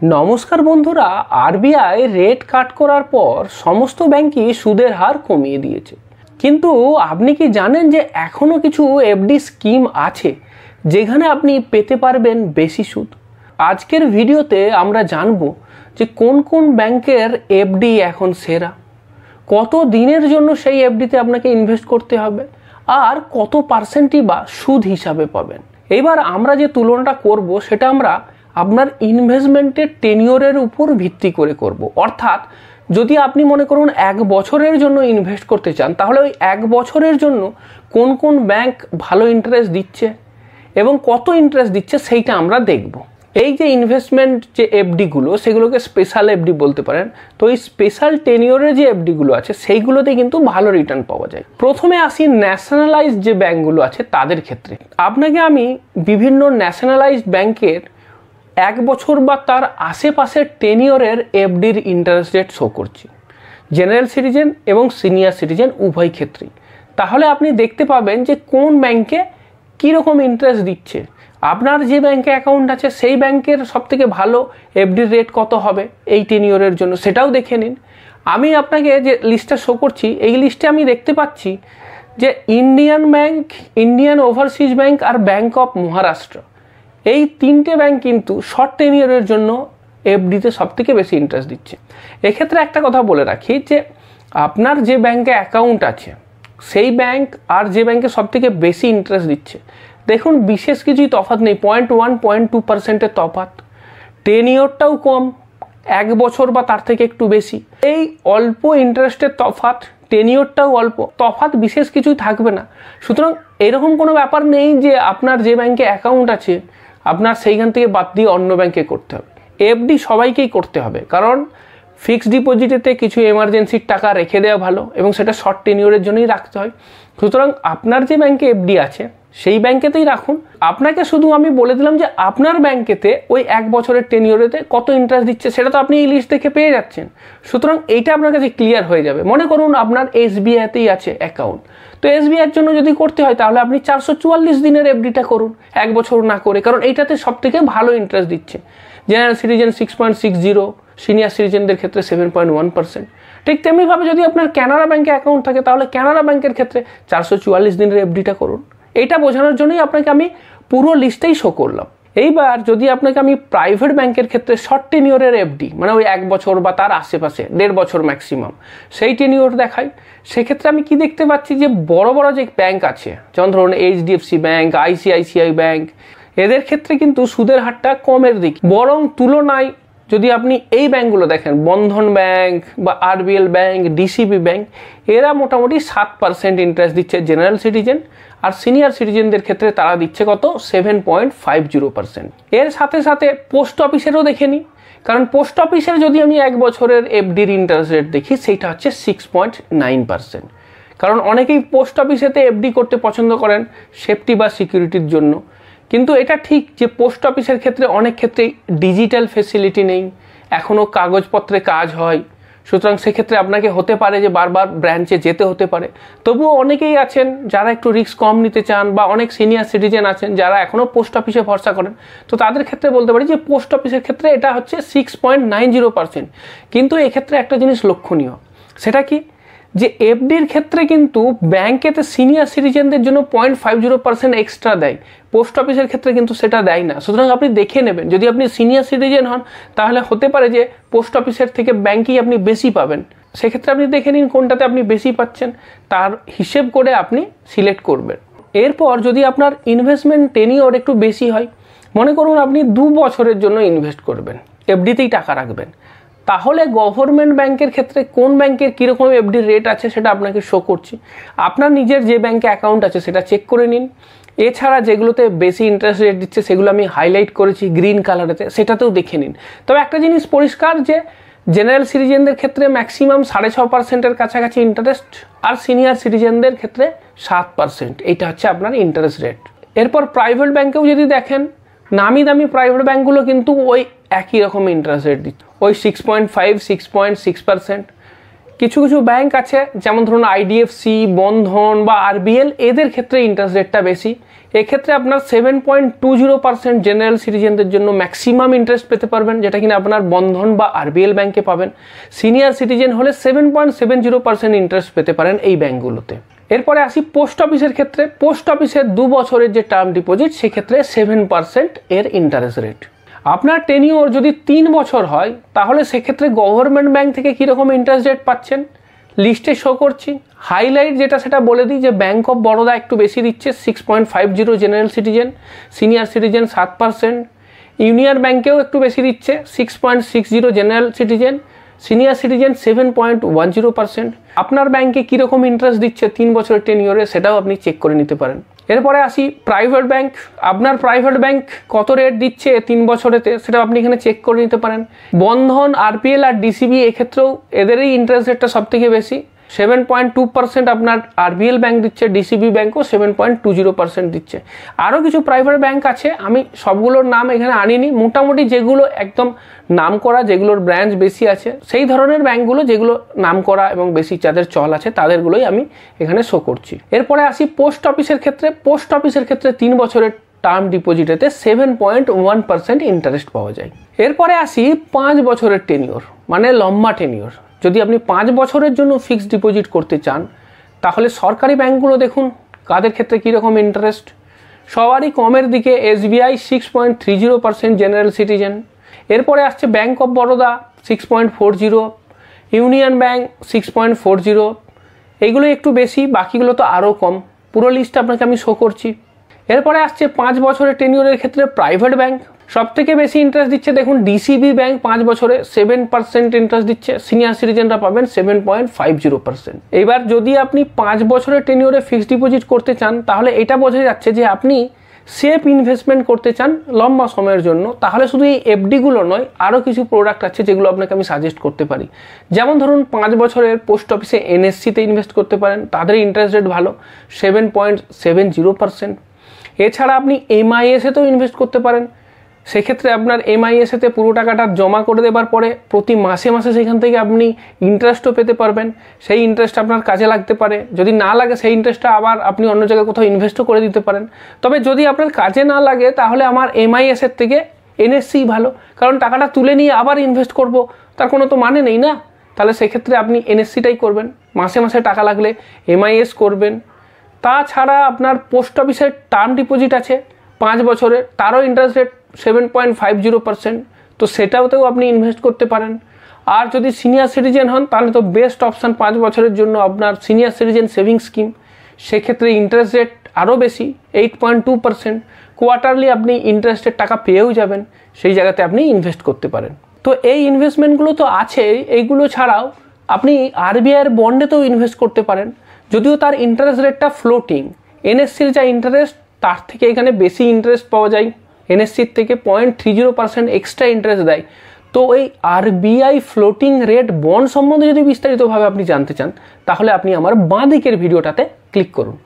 নমস্কার বন্ধুরা, RBI rate কাট করার পর সমস্ত ব্যাংকই সুদের হার কমিয়ে দিয়েছে। কিন্তু আপনি কি জানেন যে এখনও কিছু এফডি স্কিম আছে যেখানে আপনি পেতে পারবেন বেশি সুদ? আজকের ভিডিওতে আমরা জানব যে কোন কোন ব্যাংকের এফডি এখন সেরা, কত দিনের জন্য সেই এফডিতে আপনাকে ইনভেস্ট করতে হবে, আর কত পার্সেন্টই বা সুদ হিসাবে পাবেন। এইবার আমরা যে তুলনাটা করব সেটা আমরা আপনার ইনভেস্টমেন্টের টেনিওরের উপর ভিত্তি করে করব। অর্থাৎ যদি আপনি মনে করুন 1 বছরের জন্য ইনভেস্ট করতে চান, তাহলে ওই 1 বছরের জন্য কোন কোন ব্যাংক ভালো ইন্টারেস্ট দিচ্ছে এবং কত ইন্টারেস্ট দিচ্ছে সেইটা আমরা দেখব। এই যে ইনভেস্টমেন্ট যে এফডিগুলো, সেগুলোকে স্পেশাল এফডি বলতে পারেন। তো এই স্পেশাল টেনিওরের যে এফডিগুলো আছে সেইগুলোতে কিন্তু ভালো রিটার্ন পাওয়া যায়। প্রথমে আসি ন্যাশনালাইজড যে ব্যাংকগুলো আছে তাদের ক্ষেত্রে। আপনাকে আমি বিভিন্ন ন্যাশনালাইজড ব্যাংকের 1 বছর বা তার আশেপাশের টেনিওরের এফডির ইন্টারেস্ট রেট শো করছি, জেনারেল সিটিজেন এবং সিনিয়র সিটিজেন উভয় ক্ষেত্রেই। তাহলে আপনি দেখতে পাবেন যে কোন ব্যাংকে কীরকম ইন্টারেস্ট দিচ্ছে। আপনার যে ব্যাংকে অ্যাকাউন্ট আছে সেই ব্যাংকের সবথেকে ভালো এফডির রেট কত হবে এই টেনিওরের জন্য সেটাও দেখে নিন। আমি আপনাকে যে লিস্টটা শো করছি, এই লিস্টে আমি দেখতে পাচ্ছি যে Indian bank, Indian overseas bank আর ব্যাংক অফ মহারাষ্ট্র, এই 3টে ব্যাংক কিন্তু শর্ট টেনিওরের জন্য এফডিতে সবথেকে বেশি ইন্টারেস্ট দিচ্ছে। এক্ষেত্রে একটা কথা বলে রাখি যে আপনার যে ব্যাংকে অ্যাকাউন্ট আছে সেই ব্যাংক আর যে ব্যাংকে সবথেকে বেশি ইন্টারেস্ট দিচ্ছে, দেখুন বিশেষ কিছুই তফাৎ নেই, 0.1-0.2% তফাৎ। টেনিওরটাও কম, 1 বছর বা তার থেকে একটু বেশি। এই অল্প ইন্টারেস্টের তফাৎ, টেনিওরটাও অল্প, তফাৎ বিশেষ কিছুই থাকবে না। সুতরাং এরকম কোনো ব্যাপার নেই যে আপনার যে ব্যাংকে অ্যাকাউন্ট আছে আপনার সেইখান থেকে বাদ দিয়ে অন্য ব্যাংকে করতে হবে। এফডি সবাইকেই করতে হবে, কারণ ফিক্সড ডিপোজিটেতে কিছু এমার্জেন্সির টাকা রেখে দেওয়া ভালো এবং সেটা শর্ট টেনিওরের জন্যই রাখতে হয়। সুতরাং আপনার যে ব্যাংকে এফডি আছে সেই ব্যাংকেতেই রাখুন। আপনাকে শুধু আমি বলে দিলাম যে আপনার ব্যাংকেতে ওই 1 বছরের টেনিওরেতে কত ইন্টারেস্ট দিচ্ছে, সেটা তো আপনি এই লিস্ট দেখে পেয়ে যাচ্ছেন। সুতরাং এইটা আপনার কাছে ক্লিয়ার হয়ে যাবে। মনে করুন আপনার এসবিআইতেই আছে অ্যাকাউন্ট, তো এসবিআইয়ের জন্য যদি করতে হয় তাহলে আপনি 444 দিনের এফডিটা করুন, 1 বছর না করে, কারণ এইটাতে সবথেকে ভালো ইন্টারেস্ট দিচ্ছে। জেনারেল সিটিজেন 6.60, সিনিয়র সিটিজেনদের ক্ষেত্রে 7.1%। ঠিক তেমনিভাবে যদি আপনার ক্যানারা ব্যাংকে অ্যাকাউন্ট থাকে তাহলে ক্যানারা ব্যাংকের ক্ষেত্রে 444 দিনের এফডিটা করুন। এটা বোঝানোর জন্যই আপনাকে আমি পুরো লিস্টেই শো করলাম। এইবার যদি আপনাকে আমি প্রাইভেট ব্যাংকের ক্ষেত্রে শর্ট টেনিওরের এফডি, মানে ওই 1 বছর বা তার আশেপাশে 1.5 বছর ম্যাক্সিমাম, সেই টেনিওর দেখাই, সেক্ষেত্রে আমি কি দেখতে পাচ্ছি যে বড় বড় যে ব্যাংক আছে, যেমন ধরুন এইচডিএফসি ব্যাংক, আইসিআইসিআই ব্যাংক, এদের ক্ষেত্রে কিন্তু সুদের হারটা কমের দিক। বরং তুলনায় যদি আপনি এই ব্যাংকগুলো দেখেন, বন্ধন ব্যাংক বা আরবিএল ব্যাংক, ডিসিবি ব্যাংক, এরা মোটামুটি 7% ইন্টারেস্ট দিচ্ছে জেনারেল সিটিজেন, আর সিনিয়র সিটিজেনদের ক্ষেত্রে তারা দিচ্ছে কত, 7.50%। এর সাথে সাথে পোস্ট অফিসেরও দেখে নিই, কারণ পোস্ট অফিসের যদি আমি 1 বছরের এফডির ইন্টারেস্ট রেট দেখি সেইটা হচ্ছে 6.9%। কারণ অনেকেই পোস্ট অফিসেতে এফডি করতে পছন্দ করেন সেফটি বা সিকিউরিটির জন্য। কিন্তু এটা ঠিক যে পোস্ট অফিসের ক্ষেত্রে অনেক ক্ষেত্রেই ডিজিটাল ফেসিলিটি নেই, এখনও কাগজপত্রে কাজ হয়। সুতরাং সেক্ষেত্রে আপনাকে হতে পারে যে বারবার ব্রাঞ্চে যেতে হতে পারে। তবুও অনেকেই আছেন যারা একটু রিস্ক কম নিতে চান, বা অনেক সিনিয়র সিটিজেন আছেন যারা এখনও পোস্ট অফিসে ভরসা করেন। তো তাদের ক্ষেত্রে বলতে পারি যে পোস্ট অফিসের ক্ষেত্রে এটা হচ্ছে 6.90%। কিন্তু এক্ষেত্রে একটা জিনিস লক্ষণীয়, সেটা কি, যে এফডির ক্ষেত্রে কিন্তু ব্যাংকেতে সিনিয়র সিটিজেনদের জন্য 0.50% এক্সট্রা দেয়, পোস্ট অফিসের ক্ষেত্রে কিন্তু সেটা দেয় না। সুতরাং আপনি দেখে নেবেন, যদি আপনি সিনিয়র সিটিজেন হন তাহলে হতে পারে যে পোস্ট অফিসের থেকে ব্যাংকেই আপনি বেশি পাবেন। সেক্ষেত্রে আপনি দেখে নিন কোনটাতে আপনি বেশি পাচ্ছেন, তার হিসেব করে আপনি সিলেক্ট করবেন। এরপর যদি আপনার ইনভেস্টমেন্ট টেনিওর একটু বেশি হয়, মনে করুন আপনি 2 বছরের জন্য ইনভেস্ট করবেন, এফডিতেই টাকা রাখবেন, তাহলে গভর্নমেন্ট ব্যাংকের ক্ষেত্রে কোন ব্যাংকের কীরকম এফডির রেট আছে সেটা আপনাকে শো করছি। আপনার নিজের যে ব্যাংকে অ্যাকাউন্ট আছে সেটা চেক করে নিন। এছাড়া যেগুলোতে বেশি ইন্টারেস্ট রেট দিচ্ছে সেগুলো আমি হাইলাইট করেছি গ্রিন কালারেতে, সেটাতেও দেখে নিন। তবে একটা জিনিস পরিষ্কার যে জেনারেল সিটিজেনদের ক্ষেত্রে ম্যাক্সিমাম 6.5%-এর কাছাকাছি ইন্টারেস্ট, আর সিনিয়র সিটিজেনদের ক্ষেত্রে 7%। এইটা হচ্ছে আপনার ইন্টারেস্ট রেট। এরপর প্রাইভেট ব্যাংকেও যদি দেখেন, নামি দামি প্রাইভেট ব্যাংকগুলো কিন্তু ওই একই রকম ইন্টারেস্ট রেট দিচ্ছে, ওই 6.5-6.6%। কিছু কিছু ব্যাংক আছে যেমন ধরুন আইডিএফসি, বন্ধন বা আরবিএল, এদের ক্ষেত্রে ইন্টারেস্ট রেটটা বেশি, এক্ষেত্রে আপনার 7.20% জেনারেল সিটিজেনদের জন্য ম্যাক্সিমাম ইন্টারেস্ট পেতে পারবেন, যেটা কিনা আপনার বন্ধন বা আরবিএল ব্যাংকে পাবেন। সিনিয়র সিটিজেন হলে 7.70% ইন্টারেস্ট পেতে পারেন এই ব্যাংকগুলোতে। এরপরে আসি পোস্ট অফিসের ক্ষেত্রে। পোস্ট অফিসের 2 বছরের যে টার্ম ডিপোজিট, সেক্ষেত্রে 7% এর ইন্টারেস্ট রেট। আপনার টেনিওর যদি 3 বছর হয়, তাহলে সেক্ষেত্রে গভর্নমেন্ট ব্যাংক থেকে কীরকম ইন্টারেস্ট রেট পাচ্ছেন লিস্টে শো করছি। হাইলাইট যেটা সেটা বলে দিই যে ব্যাঙ্ক অফ বরোদা একটু বেশি দিচ্ছে 6.50 general citizen, senior citizen 7%। Union ব্যাঙ্কেও একটু বেশি দিচ্ছে 6.60 জেনারেল সিটিজেন, সিনিয়র সিটিজেন 7.10%। আপনার ব্যাংকে কীরকম ইন্টারেস্ট দিচ্ছে 3 বছরের টেনিওরে, সেটাও আপনি চেক করে নিতে পারেন। এরপরে আসি প্রাইভেট ব্যাংক। আপনার প্রাইভেট ব্যাংক কত রেট দিচ্ছে 3 বছরেতে, সেটাও আপনি এখানে চেক করে নিতে পারেন। বন্ধন, আরপিএল আর ডিসিবি এক্ষেত্রেও এদেরই ইন্টারেস্ট রেটটা সবথেকে বেশি। 7.2% আপনার আরবিএল ব্যাংক দিচ্ছে, ডিসিবি ব্যাংকও 7.20% দিচ্ছে। আরও কিছু প্রাইভেট ব্যাংক আছে, আমি সবগুলোর নাম এখানে আনিনি। মোটামুটি যেগুলো একদম নাম করা, যেগুলোর ব্রাঞ্চ বেশি আছে, সেই ধরনের ব্যাংকগুলো যেগুলো নাম করা এবং বেশি যাদের চল আছে, তাদেরগুলোই আমি এখানে শো করছি। এরপরে আসি পোস্ট অফিসের ক্ষেত্রে। পোস্ট অফিসের ক্ষেত্রে 3 বছরের টার্ম ডিপোজিটেতে 7.1% ইন্টারেস্ট পাওয়া যায়। এরপরে আসি 5 বছরের টেনিওর, মানে লম্বা টেনিওর। যদি আপনি 5 বছরের জন্য ফিক্সড ডিপোজিট করতে চান, তাহলে সরকারি ব্যাংকগুলো দেখুন কাদের ক্ষেত্রে কীরকম ইন্টারেস্ট। সবারই কমের দিকে। SBI 6.30% general citizen. এরপরে আসছে bank of Baroda 6.40, union bank 6.40। এইগুলো একটু বেশি, বাকিগুলো তো আরও কম। পুরো লিস্ট আপনাকে আমি শো করছি। এরপরে আসছে 5 বছরের টেনিওরের ক্ষেত্রে প্রাইভেট ব্যাংক। সবথেকে বেশি ইন্টারেস্ট দিচ্ছে দেখুন ডিসিবি ব্যাংক, 5 বছরে 7% ইন্টারেস্ট দিচ্ছে। সিনিয়র সিটিজেনরা পাবেন 7.50%। এবার যদি আপনি 5 বছরের টেনিওরে ফিক্সড ডিপোজিট করতে চান, তাহলে এটা বোঝা যাচ্ছে যে আপনি সেফ ইনভেস্টমেন্ট করতে চান লম্বা সময়ের জন্য। তাহলে শুধু এই এফডিগুলো নয়, আরও কিছু প্রোডাক্ট আছে যেগুলো আপনাকে আমি সাজেস্ট করতে পারি। যেমন ধরুন 5 বছরের পোস্ট অফিসে এনএসসিতে ইনভেস্ট করতে পারেন, তাদের ইন্টারেস্ট রেট ভালো, 7.70%। এছাড়া আপনি এমআইএসেতেও ইনভেস্ট করতে পারেন। সেক্ষেত্রে আপনার এমআইএসেতে পুরো টাকাটা জমা করে দেওয়ার পরে প্রতি মাসে মাসে সেখান থেকে আপনি ইন্টারেস্টও পেতে পারবেন। সেই ইন্টারেস্ট আপনার কাজে লাগতে পারে। যদি না লাগে, সেই ইন্টারেস্টটা আবার আপনি অন্য জায়গায় কোথাও ইনভেস্টও করে দিতে পারেন। তবে যদি আপনার কাজে না লাগে, তাহলে আমার এমআইএসের থেকে এনএসসি ভালো, কারণ টাকাটা তুলে নিয়ে আবার ইনভেস্ট করব, তার কোনো তো মানে নেই না। তাহলে সেক্ষেত্রে আপনি এনএসসিটাই করবেন। মাসে মাসে টাকা লাগলে এমআইএস করবেন। তাছাড়া আপনার পোস্ট অফিসের টার্ম ডিপোজিট আছে 5 বছরের, তারও ইন্টারেস্ট রেট 7.50%। তো সেটাতেও আপনি ইনভেস্ট করতে পারেন। আর যদি সিনিয়র সিটিজেন হন, তাহলে তো বেস্ট অপশান 5 বছরের জন্য আপনার সিনিয়র সিটিজেন সেভিংস স্কিম। সেক্ষেত্রে ইন্টারেস্ট রেট আরও বেশি, 8.2%। কোয়ার্টারলি আপনি ইন্টারেস্টের টাকা পেয়েও যাবেন, সেই জায়গাতে আপনি ইনভেস্ট করতে পারেন। তো এই ইনভেস্টমেন্টগুলো তো আছে। এইগুলো ছাড়াও আপনি আরবিআইয়ের বন্ডেতেও ইনভেস্ট করতে পারেন, যদিও তার ইন্টারেস্ট রেটটা ফ্লোটিং। এনএসসির যা ইন্টারেস্ট, তার থেকে এখানে বেশি ইন্টারেস্ট পাওয়া যায়। এনএসসির থেকে 0.30% এক্সট্রা ইন্টারেস্ট দেয়। তো এই আরবিআই ফ্লোটিং রেট বন্ড সম্বন্ধে যদি বিস্তারিতভাবে আপনি জানতে চান, তাহলে আপনি আমার বাঁ দিকের ভিডিওটাতে ক্লিক করুন।